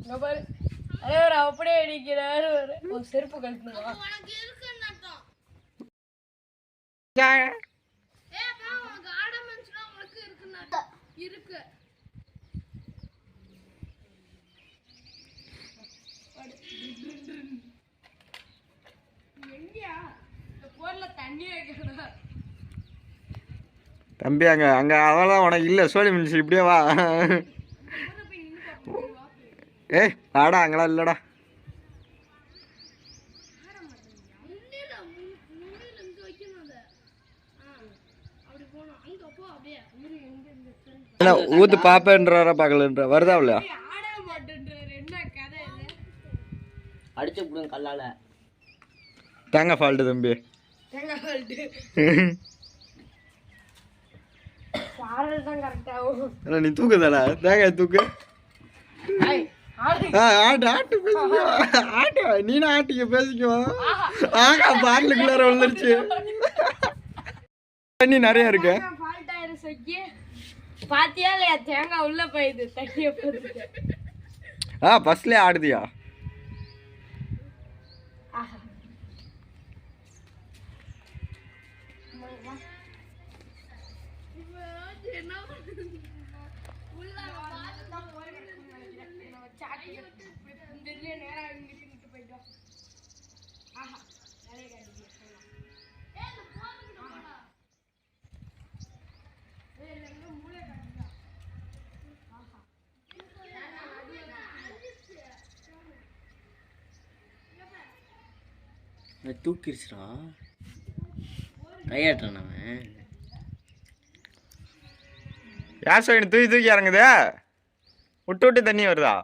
அப்படியே அடிக்கிறாரு செருப்பு கழட்டுவா இருக்கு தம்பி அங்க அங்க அவெல்லாம் உனக்கு இல்லை சோழி மினிச்சு இப்படியே வா ஏய் வாடா அங்கெல்லாம் இல்லடா ஊத்து பாப்பேன்றாரா பார்க்கலன்ற வருதா இல்லையா அடிச்சு விடுங்க கல்லால தேங்காய் ஃபால்ட்டு தம்பி நீ தூக்குதாடா தேங்காய் தூக்கு ஆட்டு ஆட்டு ஆட்டு நீனா ஆட்டிக்க பேசிக்குவா ஆகா பாட்டிலுக்குள்ளார விழுந்துருச்சு தண்ணி நிறைய இருக்கு பாத்தியா இல்லையா தேங்காய் உள்ள போயிடுது தண்ணிய போட்டு பஸ்லயே ஆடுதியா தூக்கிடுச்சுடா கையாட்டுறான் அவன் யார் சைடு தூக்கி தூக்கி இறங்குதே விட்டு விட்டு தண்ணி வருதா